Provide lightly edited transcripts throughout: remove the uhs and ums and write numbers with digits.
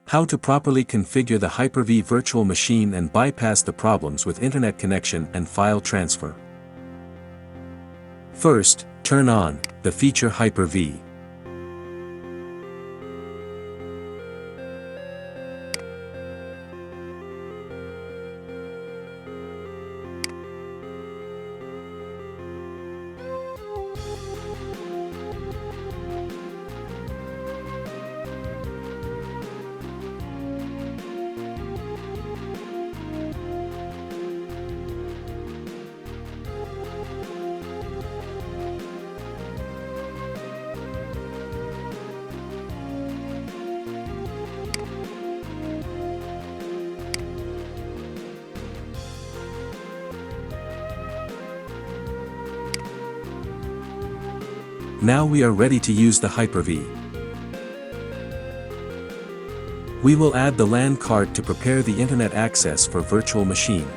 How to properly configure the Hyper-V virtual machine and bypass the problems with internet connection and file transfer. First, turn on the feature Hyper-V. Now we are ready to use the Hyper-V. We will add the LAN card to prepare the internet access for virtual machine.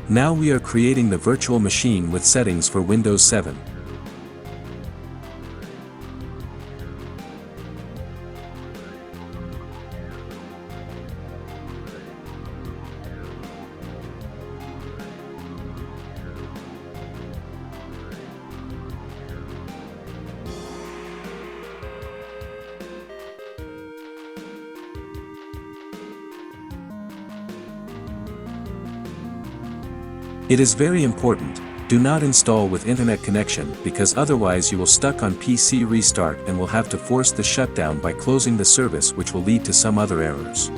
Now we are creating the virtual machine with settings for Windows 7. It is very important, do not install with internet connection because otherwise you will stuck on PC restart and will have to force the shutdown by closing the service, which will lead to some other errors.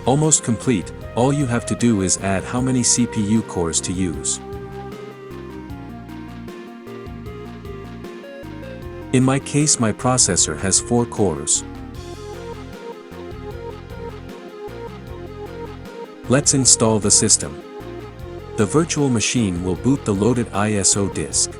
Almost complete, all you have to do is add how many CPU cores to use. In my case, my processor has 4 cores. Let's install the system. The virtual machine will boot the loaded ISO disk.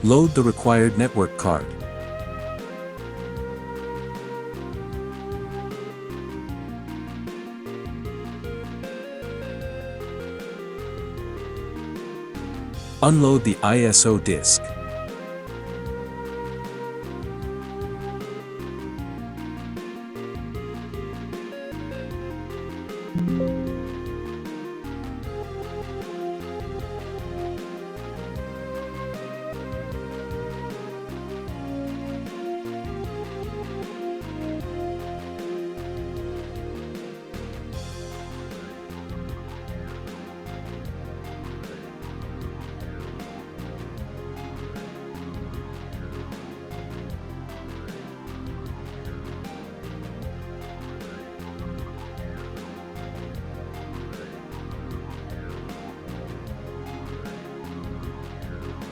Load the required network card. Unload the ISO disk.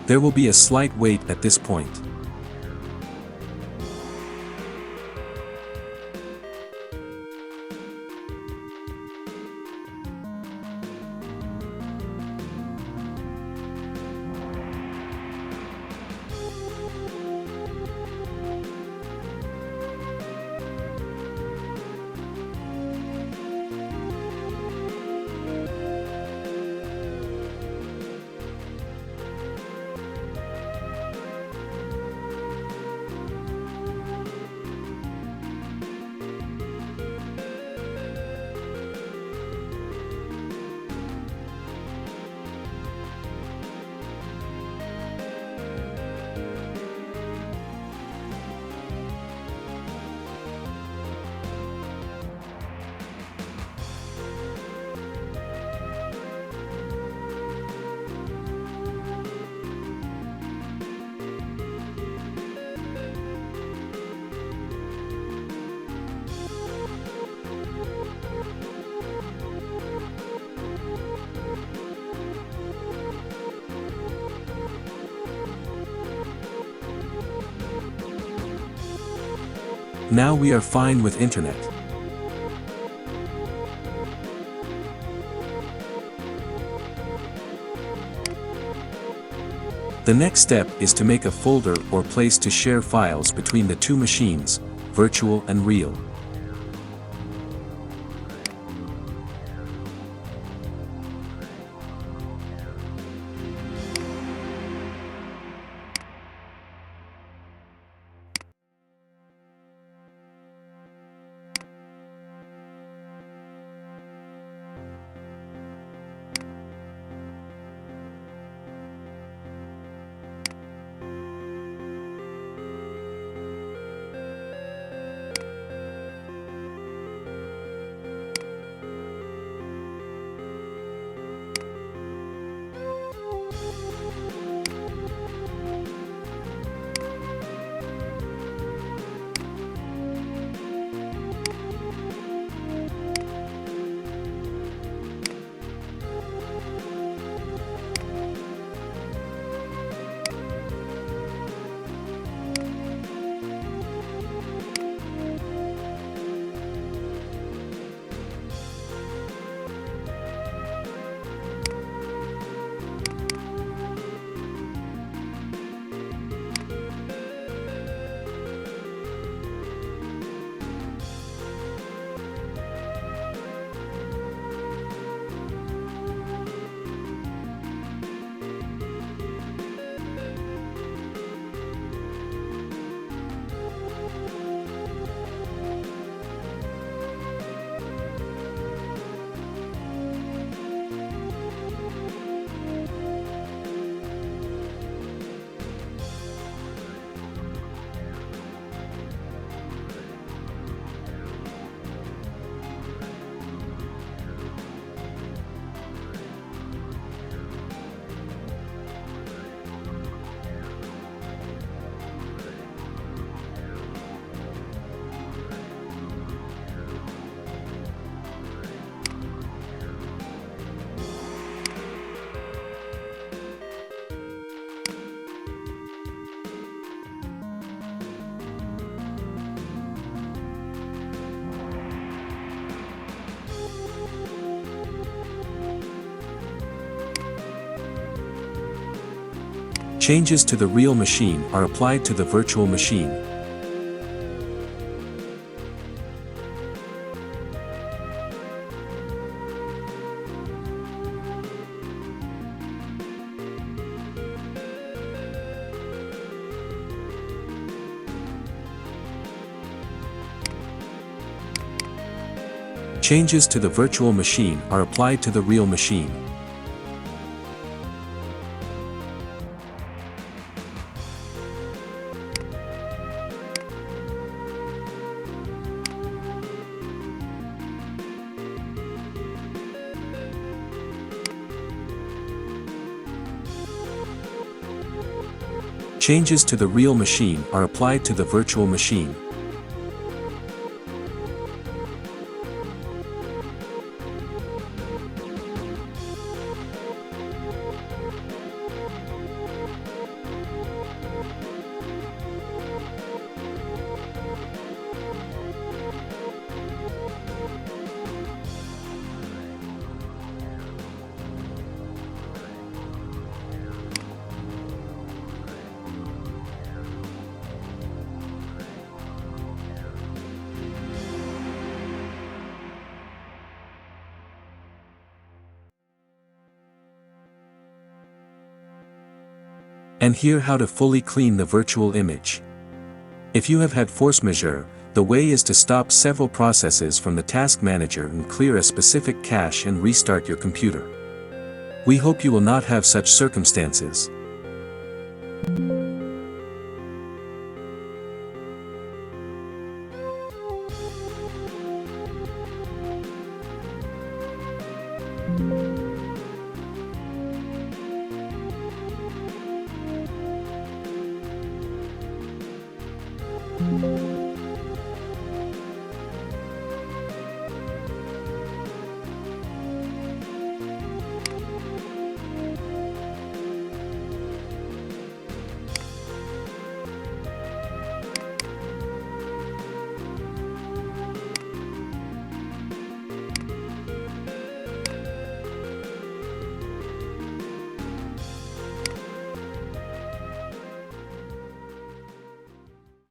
There will be a slight wait at this point. Now we are fine with internet. The next step is to make a folder or place to share files between the two machines, virtual and real. Changes to the real machine are applied to the virtual machine. Changes to the virtual machine are applied to the real machine. Changes to the real machine are applied to the virtual machine. And here how to fully clean the virtual image. If you have had force majeure, the way is to stop several processes from the task manager and clear a specific cache and restart your computer. We hope you will not have such circumstances.